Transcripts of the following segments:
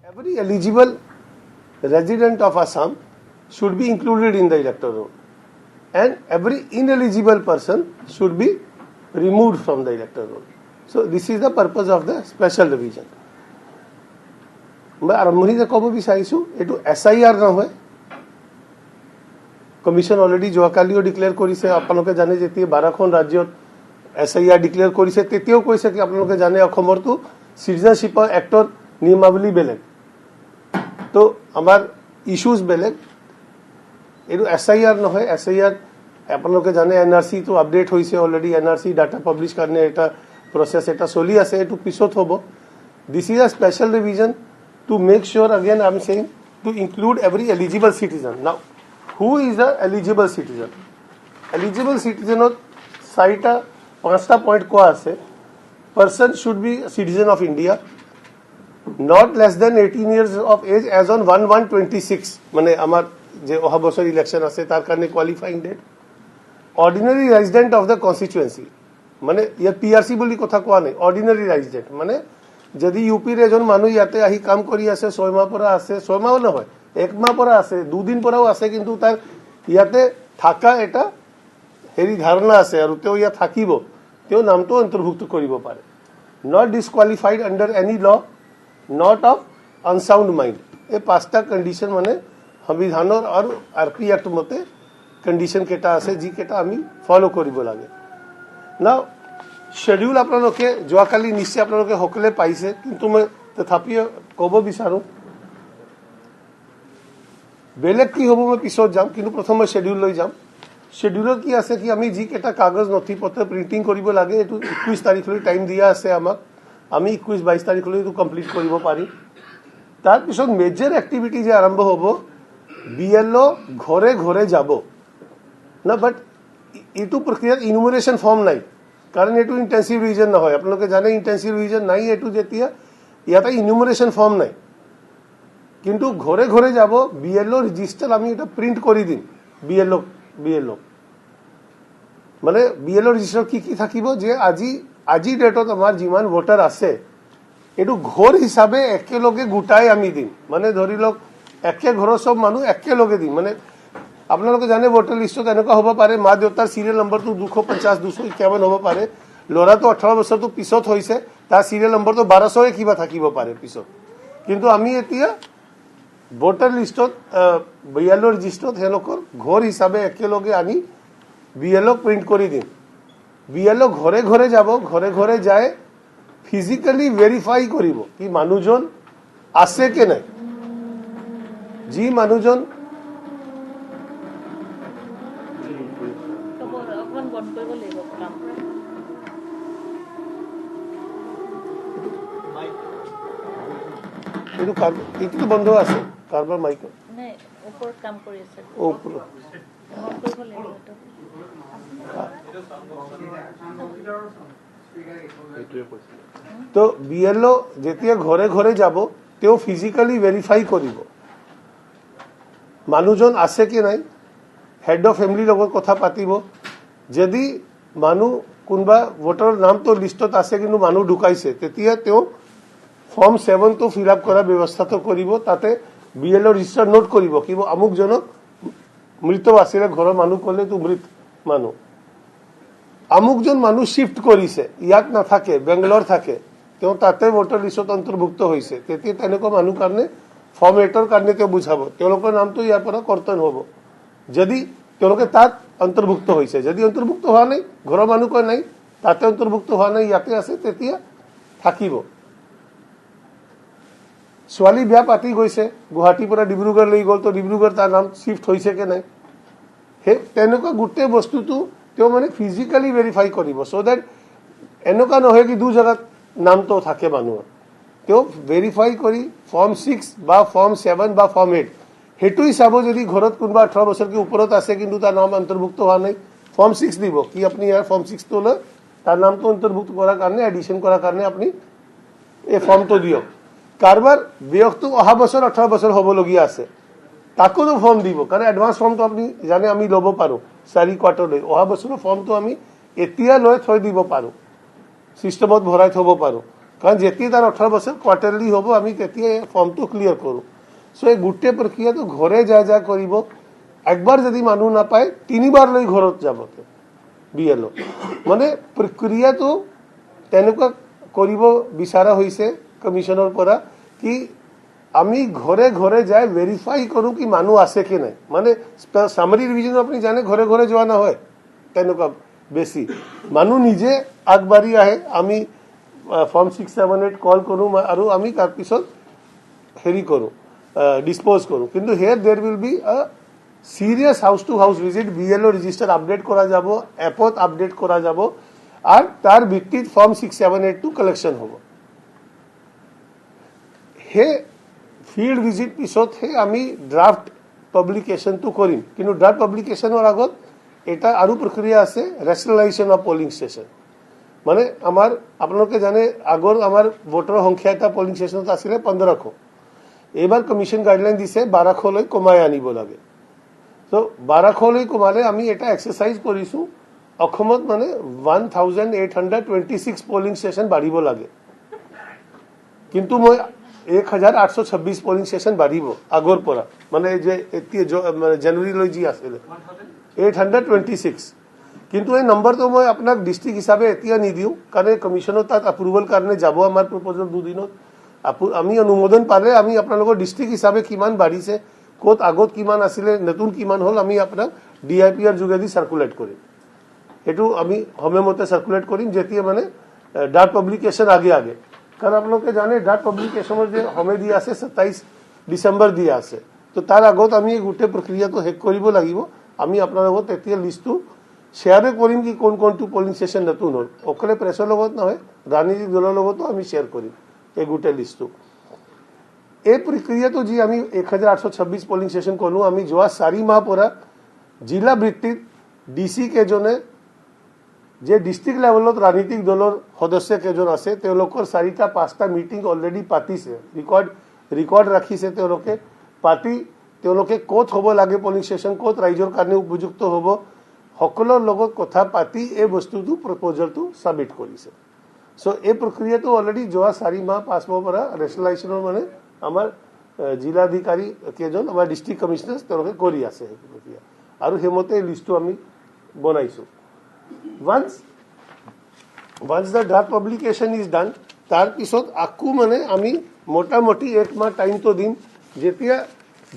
Every eligible resident of Assam should be included in the electoral roll, and every ineligible person should be removed from the electoral roll. So this is the purpose of the special revision. मैं आरंभणीতে ক'ব বিচাৰিছো এটো SIR নহয় commission already যোৱাকালিও declare কৰিছে আপোনালোকে জানে যেতিয়া 12খন ৰাজ্যত SIR ডিক্লেয়াৰ কৰিছে তেতিয়াও কৈছে কি আপোনালোকে জানে অসমৰটো সিটিজেনশিপ এক্টৰ নিয়মাৱলী বেলেগ তো আমাৰ ইস্যুজ বেলেগ এটো SIR নহয় SIR আপোনালোকে জানে NRC তো আপডেট হৈছে অলৰেডি NRC ডাটা পাবলিশ কাৰণে এটা প্ৰসেস এটা চলি আছে এটো পিছত হ'ব this is a special revision to make sure, again I am saying, to include every eligible citizen. Now, who is the eligible citizen? Eligible citizen of Saita, 5টা point কোয়া আছে. Person should be a citizen of India, not less than 18 years of age as on 1/1/26. মানে আমার যে অহা বছর election আছে তার কারণে qualifying date. Ordinary resident of the constituency. মানে ইয়ার PRC বলি কথা কোয়া নাই. Ordinary resident মানে যদি ইউপিৰ এজন মানুহ ইয়াতে আহি কাম কৰি আছে 6 মাহ পৰা আছে 6 মাহ নহয় 1 মাহ পৰা আছে 2 দিন পৰাও আছে কিন্তু তাৰ ইয়াতে থাকা এটা হেৰি ধাৰণা আছে আৰু তেওঁ ইয়া থাকিব তেওঁ নামটো অন্তৰ্ভুক্ত কৰিব পাৰে not disqualified under any law not of unsound mind এই পাঁচটা কন্ডিশন মানে সংবিধানৰ আৰু আৰপি এক্ট মতে কন্ডিশন কেটা আছে যি কেটা আমি ফলো কৰিব লাগে নাও शेड्यूल আপোনালোকে যোৱাকালি নিশ্চয় আপোনালোকে সকলে পাইছে কিন্তু মই তথাপিও ক'ব বিচাৰো বেলেগ কি হ'ব মই পিছত যাম কিন্তু প্ৰথমে शेड्यूल লৈ যাম शेड्यूलৰ কি আছে কি আমি যি কেটা কাগজ নথি পত্ৰ প্ৰিন্টিং কৰিব লাগে এটো 21 তাৰিখলৈ টাইম দিয়া আছে আমাক আমি 21 22 তাৰিখলৈ এটো কমপ্লিট কৰিব পাৰি তাৰ পিছত মেজৰ এক্টিভিটি যে আৰম্ভ হ'ব BLO ঘৰে ঘৰে যাব না বাট এটো প্ৰক্ৰিয়াত ইনুমাৰেশন ফৰ্ম নাই कारण एटू इंटेंसिव रिविजन ना होय आपलोके जाने इंटेंसिव रिविजन নাই एटू जेतिया ইয়াতে ইনুমারেশন ফর্ম নাই কিন্তু ঘরে ঘরে যাব BLO রেজিস্টার আমি এটা প্রিন্ট কৰি দিম BLO মানে BLO ৰেজিস্টাৰ কি কি থাকিব যে আজি ডেটত আমাৰ যিমান ভোটাৰ আছে এটু ঘৰ হিসাবে একেলগে গুটাই আমি দিম মানে ধৰি লওক একে ঘৰৰ সব মানুহ একেলগে দিম মানে আপোনালোকে জানে ভোটাৰ লিষ্টত এনেকুৱা হ'ব পাৰে মা দেউতাৰ সিৰিয়াল নম্বৰটো 250 251 হ'ব পাৰে লৰাটো 18 বছৰটো পিছত হৈছে তাৰ সিৰিয়াল নম্বৰটো 1200 কিবা থাকিব পাৰে পিছত কিন্তু আমি এতিয়া ভোটাৰ লিষ্টত BLO ৰেজিষ্টৰত হেলকৰ ঘৰ হিচাপে একেলগে আনি BLO প্ৰিন্ট কৰি দিম BLO ঘৰে ঘৰে যাব ঘৰে ঘৰে যায় ফিজিক্যালি ভেৰিফাই কৰিব কি মানুহজন আছে কে নাই যি মানুহজন এটো বন্ধ আছে কারবার মাইক নাই উপর কাম কৰি আছে উপৰ তো BLO যেতিয়া ঘৰে ঘৰে যাব তেও ফিজিক্যালি ভেৰিফাই কৰিব মানুহজন আছে কি নাই হেড অফ ফ্যামিলি লগত কথা পাতিব যদি মানুহ কোনবা ভোটাৰ নাম তো লিষ্টত আছে কিন্তু মানুহ ঢুকাইছে তেতিয়া তেও ফৰ্ম 7 তো ফিল আপ কৰা ব্যবস্থা তো কৰিব তাতে BLO ৰেজিস্টাৰ নোট কৰিব কিব আমুক জনক মৃত আছিলে ঘৰৰ মানুহ কলে তো মৃত মানুহ আমুকজন মানুহ শিফট কৰিছে ইয়াত না থাকে বেঙ্গালোৰ থাকে তেও তাতে ভোটাৰ লিষ্টত অন্তৰ্ভুক্ত হৈছে তেতিয়া তেনেকুৱা মানুহ কাৰণে ফৰ্ম 8 ৰ কাৰণে তে বুঝাব তেওঁলোকৰ নামটো ইয়াৰ পৰা কৰ্তন হ'ব যদি তেওঁলোকে তাত অন্তৰ্ভুক্ত হৈছে যদি অন্তৰ্ভুক্ত হোৱা নাই ঘৰৰ মানুহ কয় নাই তাতে অন্তৰ্ভুক্ত হোৱা নাই ইয়াতে আছে তেতিয়া থাকিব ছোৱালী বিয়া পাতি গৈছে গুৱাহাটীৰ পৰা ডিব্ৰুগড় লৈ গল তো ডিব্ৰুগড় তাৰ নাম শিফট হৈছে কে নাই হে তেনেকুৱা গুটে বস্তুটো তেও মানে ফিজিক্যালি ভেৰিফাই কৰিব সো দ্যাট এনেকুৱা নহয় কি দু জায়গাত নামটো থাকে মানুহৰ তেও ভেৰিফাই কৰি ফৰ্ম 6 বা ফৰ্ম 7 বা ফৰ্ম 8 হেতুই চাব যদি ঘৰত কোনবা 18 বছৰ কি ওপৰত আছে কিন্তু তাৰ নাম অন্তৰ্ভুক্ত হোৱা নাই ফৰ্ম 6 দিব কি আপনি ইয়াৰ ফৰ্ম 6 তো লৈ তাৰ নামটো অন্তৰ্ভুক্ত কৰাৰ কাৰণে এডিশন কৰাৰ কাৰণে আপনি এই ফর্মটো দিও কারবার ব্যক্তি অহা বছর 18 বছর হবলগীয়া আছে তাকো তো ফর্ম দিব কারণ অ্যাডভান্স ফর্ম তো আপনি জানে আমি লব পারো 4 কোয়ার্টার লৈ অহা বছৰৰ ফৰ্ম তো আমি এতিয়া লৈ থৈ দিব পাৰো সিস্টেমত ভৰাই থব পাৰো कारण जेती तार 18 बছर क्वार्टरली हम आम फर्म तो क्लियर करूँ सो ये गोटे प्रक्रिया तो घरे जा जा कर एक बार यदि मानु ना पाए 3 बार लई घर যাব বিএলও মানে प्रक्रिया तो तेनेका करिब बिचारा होइसे कमिशनर परा कि आमी घरे घरे जाए वेरीफाई करूँ कि मानु आसे कि नहीं माने सामरी रिविजन अपनी जाने घरे घरे जोआ ना होय तेनेका बेसी मानु निजे आगबारी आहे आमी फॉर्म 678 कॉल करूँ और आमी तार पिছত हेरी करूँ डिस्पोज करूँ किंतु here there will be a serious house to house visit BLO register update करा जाबो एपत अपडेट करा जाबो और तार भित्तित फॉर्म 678 कलेक्शन होबो हे फील्ड विजिट पिছত हे आमी ड्राफ्ट पब्लिकेशन तो करिम किंतु ड्राफ्ट पब्लिकेशनर आगत एटा आरु प्रक्रिया আছে रैशनलाइजेशन ऑफ पोलिंग स्टेशन माने आमार आपनलोके जाने आगर आमार वोटर संख्या এটা पोलिंग स्टेशनत आছিলে 1500 एबार कमिशन गाइडलाइन दिसे 1200 লৈ কমাই আনিব লাগে तो 1200 লৈ কমালে আমি এটা এক্সারসাইজ কৰিছো অসমত মানে 1826 पोलिंग स्टेशन বাঢ়িব লাগে কিন্তু মই 1826 पोलिंग स्टेशन বাঢ়িব আগৰ পৰা মানে যে জানুৱাৰী লৈ যি আছিল 826 কিন্তু এই নম্বৰ তো মই আপোনাক ডিস্ট্ৰিক্ট হিচাপে এতিয়া নিদিও কাৰণ কমিশনৰ তাত এপ্ৰুভল কাৰণে যাব আমাৰ প্ৰপোজাল দুদিনত আমি অনুমোদন পালে আমি আপোনালোকৰ ডিস্ট্ৰিক্ট হিচাপে কিমান বাঢ়িছে কোত আগত কিমান আছিল নতুন কিমান হল আমি আপোনাক ডিআইপিআর যোগেদি সার্কুলেট কৰিম এটো আমি সময়মতে সাৰ্কুলেট কৰিম যেতিয়া মানে ডাট পাবলিকেশন আগে আগে কাৰণ আপোনালোকে জানে ডাট পাবলিকেশনৰ যে সময় দিয়া আছে 27 ডিসেম্বৰ দিয়া আছে তো তাৰ আগত আমি গোটে প্ৰক্ৰিয়াটো শেষ কৰিব লাগিব আমি আপোনালোকক তেতিয়া লিষ্টটো শেয়াৰ কৰিম কি কোন কোনটো পোলিং স্টেশন নতুন হল অকলে প্ৰেছৰ লগত নহয় ৰাজনীতিক দলৰ লগতো আমি শেয়াৰ কৰিম এই গোটে লিষ্টটো এই प्रक्रिया तो जी आमी 1826 पोलिंग स्टेशन करूँ आमी जोआ 4 माह परा जिला ভিত্তিত ডিসি কেজনে যে ডিস্ট্রিক্ট লেভেলত রাজনৈতিক দলৰ সদস্য কেজন আছে তেওঁলোকৰ 4টা 5টা মিটিং অলৰেডি পাতিছে ৰেকৰ্ড ৰাখিছে তেওঁলোকে পাতি তেওঁলোকে ক'ত হ'ব লাগে পোলিং স্টেশন ক'ত ৰাইজৰ কাৰণে উপযুক্ত হ'ব সকলৰ লগত কথা পাতি এই বস্তুটো প্ৰপোজালটো সাবমিট কৰিছে সো এই প্ৰক্ৰিয়াটো অলৰেডি যোৱা 4 মাহ 5 মাহ পৰা ৰেশনালাইজেশনৰ মানে আমাৰ জিলাধিকাৰী কেজন আমাৰ ডিস্ট্ৰিক্ট কমিশনাৰ তেওঁলোকে কৰি আছে প্ৰক্ৰিয়া আৰু হেমতে লিষ্টটো আমি বনাইছো once the draft publication is done তার পিছত আকু মানে আমি মোটামুটি 1 মাহ টাইম তো দিম যেতিয়া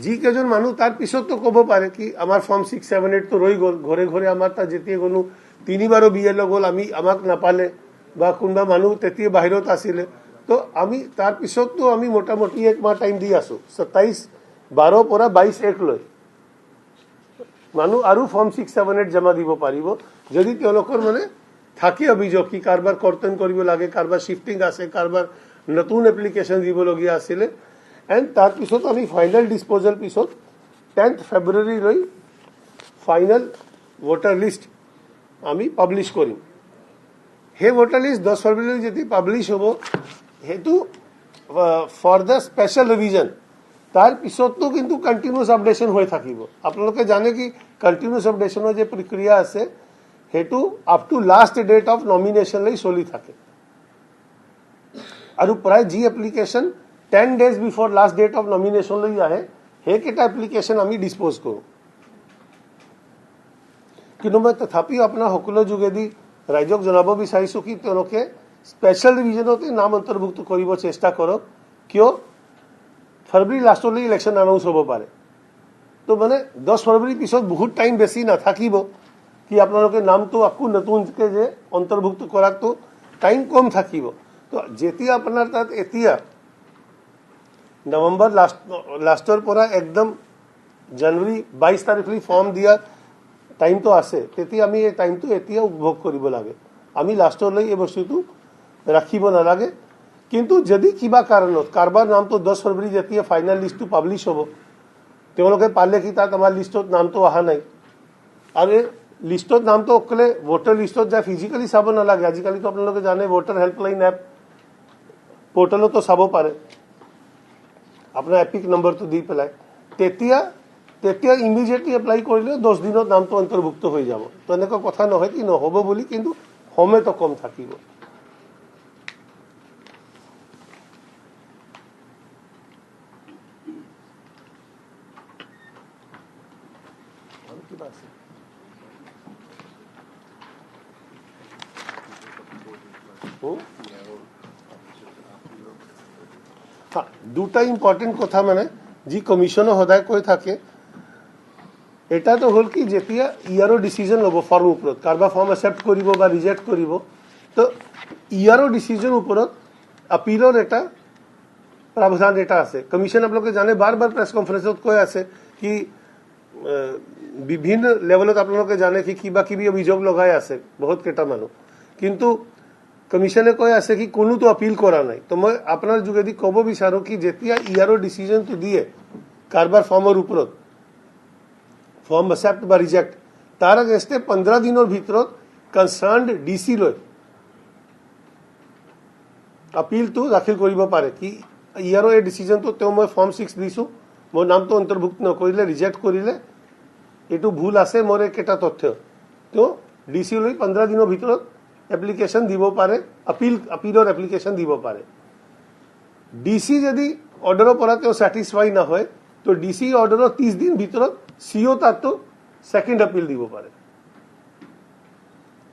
যি কেজন মানুহ তার পিছত তো কব পারে কি আমার ফর্ম 678 তো রই গল ঘরে ঘরে আমার তা যেতিয়া গনো তিনিবারও বিএলও গল আমি আমাক নাপালে বা কোনবা মানুহ তেতিয়া বাহিৰত আছিল तो आमी तार पिছত तो आमी मोटामोटी 1 माह टाइम दी आसो 27/12 পৰা 22/1 লৈ मानु आरु फॉर्म 678 जमा দিব পাৰিব যদি তেওঁলোকৰ মানে থাকে অভিযোগ কি কাৰবাৰ কৰ্তন কৰিব লাগে কারবার শিফটিং আছে কারবার নতুন এপ্লিকেশন দিব লগিয়া আছিল এন্ড তার পিছত আমি ফাইনাল ডিসপোজাল পিছত 10th ফেব্রুয়ারি লৈ ফাইনাল ভোটার লিস্ট আমি পাবলিশ কৰিম হে ভোটার লিস্ট 10 ফেব্রুয়ারি যদি পাবলিশ হ'ব हेतु फॉर द स्पेशल रिविजन तार पिছত तो किंतु कंटिन्यूअस अपडेशन होय থাকিব আপোনালোকে জানে কি कंटिन्यूअस अपडेशনৰ যে প্ৰক্ৰিয়া আছে হেতু up to last date of nomination লৈ চলি থাকে আৰু প্ৰায় জি application 10 days before last date of nomination লৈ আহে হে কেটা এপ্লিকেশন আমি ডিসপোজ কৰো কিন্তু মই তথাপিও আপোনাৰ সকলো যোগেদি ৰাইজক জনাব বিচাৰিছো কি তেওঁলোকে स्पेशल रिविजनते नाम अंतर्भुक्त करिब चेष्टा करक किय फरवरी लास्टले इलेक्शन अनाउंस होबो पारे तो माने 10 फरवरी पिছত बहुत टाइम बेसी ना থাকিব कि आपनालोके नाम तो আকু নতুন के जे अंतर्भुक्त कराक तो टाइम कम থাকিব तो जेतिया आपनार तात एतिया नवंबर लास्टर পৰা एकदम जनवरी 22 तारिखली फॉर्म दिया टाइम तो আছে तेती আমি এই টাইম তো एतिया उपभोग करिब লাগে আমি লাস্টলৈ এই বস্তুটো রাখিব না লাগে কিন্তু যদি কিবা কাৰণত কারবার নাম তো 10 ফেব্রুয়ারি যেতিয়া ফাইনাল লিস্টটো পাবলিশ হ'ব তেওঁলোকে পালে কি তাত আমাৰ লিষ্টত নাম তো অহা নাই আৰু লিষ্টত নাম তো অকলে ভোটাৰ লিষ্টত যা ফিজিক্যালি চাব না লাগে আজিকালি তো আপোনালোকে জানে ভোটাৰ হেল্পলাইন এপ পোৰ্টালত তো চাব পাৰে আপোনাৰ এপিক নম্বৰ তো দি পেলাই তেতিয়া ইমিডিয়েটলি এপ্লাই কৰিলে 10 দিনত নাম তো অন্তৰ্ভুক্ত হৈ যাব তো এনেকুৱা কথা নহয় কি নহব বুলি কিন্তু সময় তো কম থাকিব কিবা আছে দুটা ইম্পর্টেন্ট কথা মানে যি কমিশনে সদায় কৈ থাকে এটা তো হল কি যেতিয়া ইয়াৰো ডিসিজন লব ফৰ্ম উপৰত কাৰবা ফৰ্ম একসেপ্ট কৰিব বা ৰিজেক্ট কৰিব তো ইয়াৰো ডিসিজন উপৰত আপিলৰ এটা प्रावधान এটা আছে কমিশন আপোনালোকে জানে বাৰ বাৰ প্ৰেছ কনফাৰেন্সত কৈ আছে কি বিভিন্ন লেভেলত আপোনালোকে জানে কি কিবা কিবি অভিযোগ লগাই আছে বহুত কেইটা মানুহ কিন্তু কমিশনে কৈ আছে কি কোনোতো আপিল কৰা নাই তো মই আপোনাৰ যোগেদি ক'ব বিচাৰো কি যেতিয়া ইয়াৰো ডিসিজনটো দিয়ে কাৰবাৰ ফৰ্মৰ ওপৰত ফৰ্ম একসেপ্ট বা ৰিজেক্ট তাৰ আগেস্টে 15 দিনেৰ ভিতৰত কনসাৰ্নড ডিসি লৈ আপিলটো দাখিল কৰিব পাৰে কি ইয়াৰো এই ডিসিজনটো তেওঁ মই ফৰ্ম 6 দিছো মোৰ নামটো অন্তৰ্ভুক্ত নকৰিলে ৰিজেক্ট কৰিলে এটো ভুল আছে মোৰ একটা তথ্য তো ডিসি লৈ 15 দিনৰ ভিতৰত এপ্লিকেশন দিব পাৰে আপিলৰ এপ্লিকেশন দিব পাৰে ডিসি যদি অৰ্ডাৰৰ পৰা তেওঁ স্যাটিসফাই না হয় তো ডিসি অৰ্ডাৰৰ 30 দিন ভিতৰত सीओ তাতো সেকেন্ড আপিল দিব পারে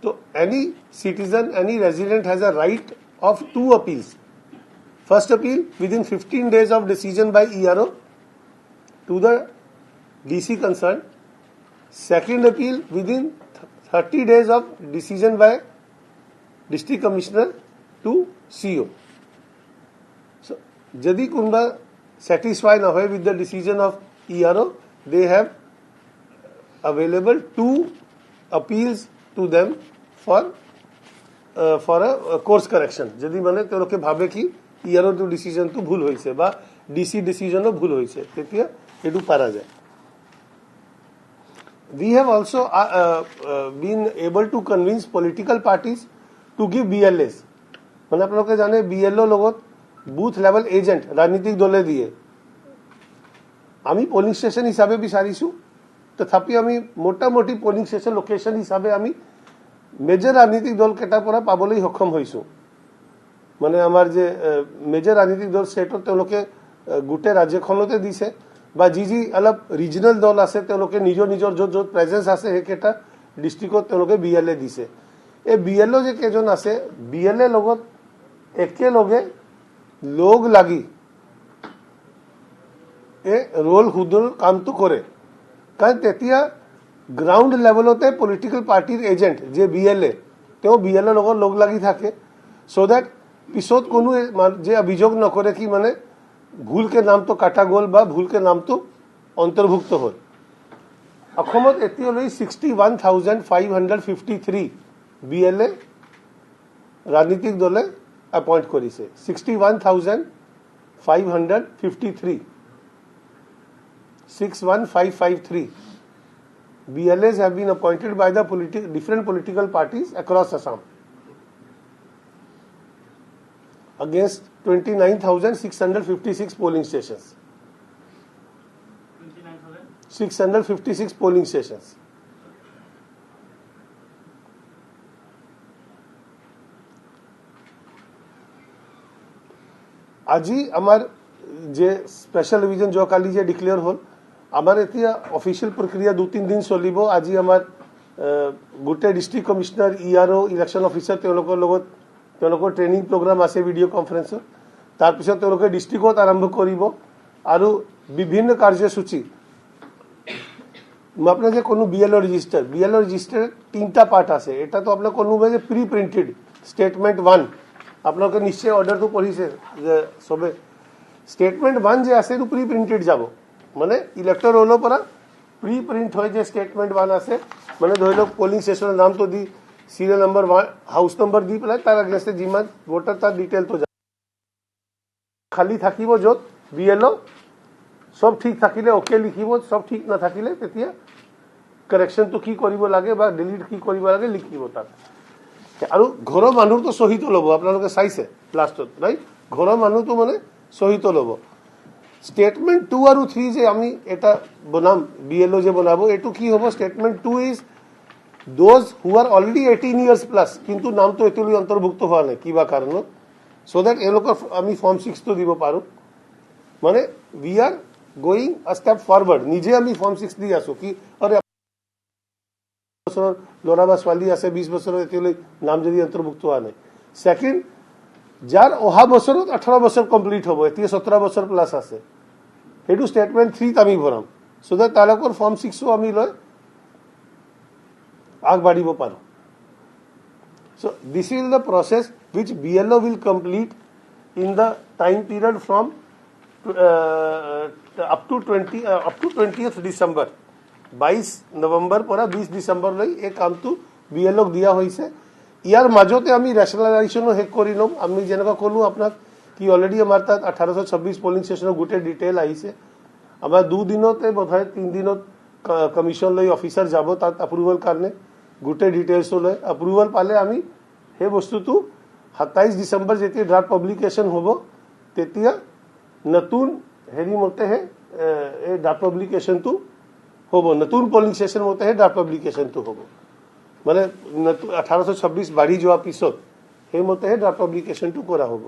তো any citizen any resident has a right of to appeals first appeal within 15 days of decision by ERO to the DC concerned second appeal within 30 days of decision by district commissioner to CO so যদি কোনবা satisfied না হয় with the decision of ERO they have available 2 appeals to them for a course correction যদি মানে তেওঁলোকে ভাবে কি ইয়াৰো তো ডিসিজন তো ভুল হৈছে বা ডিসি ডিসিজনও ভুল হৈছে তেতিয়া এটো পারা যায় we have also been able to convince political parties to give BLAs মানে আপোনালোকে জানে BLO লগত বুথ লেভেল এজেন্ট রাজনৈতিক দলে দিয়ে আমি পোলিং স্টেশন হিসাবে বিচাৰিছো তথাপি আমি মোটামুটি পোলিং স্টেশন লোকেশন হিসাবে আমি মেজৰ ৰাজনৈতিক দল কেটাৰ পৰা পাবলৈ সক্ষম হৈছো মানে আমাৰ যে মেজৰ ৰাজনৈতিক দল সেটৰ তেওঁলোকে গোটে ৰাজ্যখনতে দিছে বা যি অলপ ৰিজনাল দল আছে তেওঁলোকে নিজৰ নিজৰ য'ত প্ৰেজেন্স আছে হেকেটা ডিস্ট্ৰিক্টত তেওঁলোকে BLA দিছে এই BLO যে কেজন আছে BLA লগত একেলগে লোক লাগি रोल हुदुल काम तो करे कारण तेतिया ग्राउंड लेवलते पॉलिटिकल पार्टीर एजेंट जे BLA तो BLA লগত लोग লাগি থাকে सो दैट পিছত কোনো যে অভিযোগ নকৰে কি মানে ভুল কে নাম তো কাটা গল বা ভুল কে নাম তো অন্তর্ভুক্ত হল অসমত এতিয়ালৈ 61553 BLA ৰাজনৈতিক দলে এপইন্ট কৰিছে 61553 61553 BLAs have been appointed by the different political parties across Assam against 29,656 polling stations 656 polling stations আজি আমাৰ যে স্পেশাল ডিভিজন जो কালি যে ডিক্লেয়ার হল আমার এতিয়া অফিশিয়াল প্রক্রিয়া 2-3 দিন চলিব আজি আমার গোটে district commissioner ERO election officer তেওঁলোকৰ লগত তেওঁলোকৰ ট্ৰেনিং প্ৰোগ্ৰাম আছে ভিডিও কনফাৰেন্সত তাৰ পিছত তেওঁলোকে ডিস্ট্ৰিক্টত আৰম্ভ কৰিব আৰু বিভিন্ন কার্যসূচী আপনার যে কোনো BLO রেজিস্টার তিনটা পার্ট আছে এটা তো আপনার কোনো যে প্রি প্রিন্টেড স্টেটমেন্ট 1 আপনাকে নিশ্চয় অর্ডার তো পড়িছে যে সবে স্টেটমেন্ট 1 যে আছে প্রি প্রিন্টেড যাব মানে ইলেক্টর ৰোলৰ পৰা প্ৰি প্ৰিন্ট হয় যে স্টেটমেন্ট 1 আছে মানে ধৰি লওক পোলিং স্টেশনৰ নাম তো দি সিৰিয়াল নাম্বাৰ 1 হাউস নাম্বাৰ দি পেলাই তাৰ আগেষ্টে যিমান ভোটাৰ তাৰ ডিটেইল তো খালি থাকিব যত BLO সব ঠিক থাকিলে ওকে লিখিব সব ঠিক না থাকিলে তেতিয়া কারেকশন তো কি কৰিব লাগে বা ডিলিট কি কৰিব লাগে লিখিব তাত আৰু ঘৰৰ মানুহ তো সহিত ল'ব আপোনালোকে চাইছে লাষ্টত ৰাইট ঘৰৰ মানুহ তো মানে সহিত ল'ব স্টেটমেন্ট 2 আৰু 3 যে আমি এটা বনাম BLO যে বনাবো এটো কি হ'ব statement 2 is those who are already 18 years plus কিন্তু নাম তো এতলৈ অন্তর্ভুক্ত হওয়া নাই কিবা কাৰণত সো দ্যাট এলোকৰ আমি ফৰ্ম 6 তো দিব পাৰো মানে উই আৰ গোইং আ স্টেপ ফৰওয়াৰ্ড নিজে আমি ফৰ্ম 6 দি আছো কি আৰে বছৰৰ ল'ৰা বা ছোৱালী আছে 20 বছৰৰ এতিয়ালৈ নাম যদি অন্তৰ্ভুক্ত হোৱা নাই সেকেন্ড যাৰ অহা বছৰত 18 বছৰ কমপ্লিট হ'ব এতিয়া 17 বছৰ প্লাস আছে সেইটো ষ্টেটমেন্ট 3 আমি ভৰাম সো দ্যাট তালকৰ ফৰ্ম 6 আমি লৈ আগবাঢ়িব পাৰো so this is the process which BLO will complete in the time period from up to 20th December 22 November পৰা 20 ডিসেম্বৰ লৈ এই কামটো BLO দিয়া হৈছে ইয়াৰ মাজতে আমি ৰেশনালাইজেশনো হেক কৰি লম আমি যেনেকা কলো আপোনাক কি অলৰেডি আমাৰ তাত 1826 পোলিং ষ্টেচনৰ গোটে ডিটেইল আহিছে আমাৰ 2 দিনতে বোধহয় 3 দিনত কমিশন লৈ অফিচাৰ যাব তাত এপ্ৰুভাল কাৰণে গোটে ডিটেইলছ লৈ এপ্ৰুভাল পালে আমি সেই বস্তুটো 27 ডিসেম্বৰ যেতিয়া ড্ৰাফট পাব্লিকেশন হ'ব তেতিয়া নতুন হেৰি মতে হে এই ড্ৰাফট পাব্লিকেশনটো হ'ব নতুন পোলিং ষ্টেচন মতে হে ড্ৰাফট পাব্লিকেশনটো হ'ব মানে 1826 বাঢ়ি যোৱা পিছত সেই মতে হে ড্ৰাফট পাব্লিকেশনটো কৰা হ'ব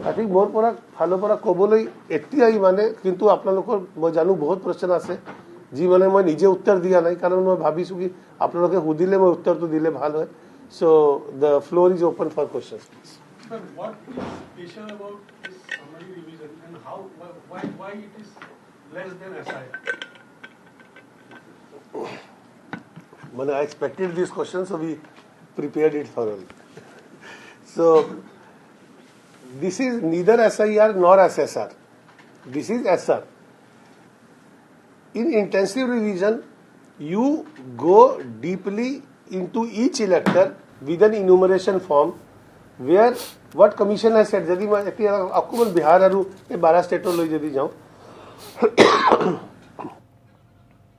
আই থিংক মোৰ পৰা ফালৰ পৰা ক'বলৈ এতিয়াই মানে কিন্তু আপোনালোকৰ মই জানো বহুত প্ৰশ্ন আছে যি মানে মই নিজে উত্তৰ দিয়া নাই কাৰণ মই ভাবিছো কি আপোনালোকে সুধিলে মই উত্তৰটো দিলে ভাল হয় so the floor is open for questions Sir, what is special about this summary revision and why it is less than SI? Well, I expected this question, so we prepared it thoroughly. So, this is neither SIR nor SSR. This is SR. In intensive revision, you go deeply into each elector with an enumeration form where what commission has said. Jadi मैं आपको बिहार और 12 स्टेटों ले जदी जाऊं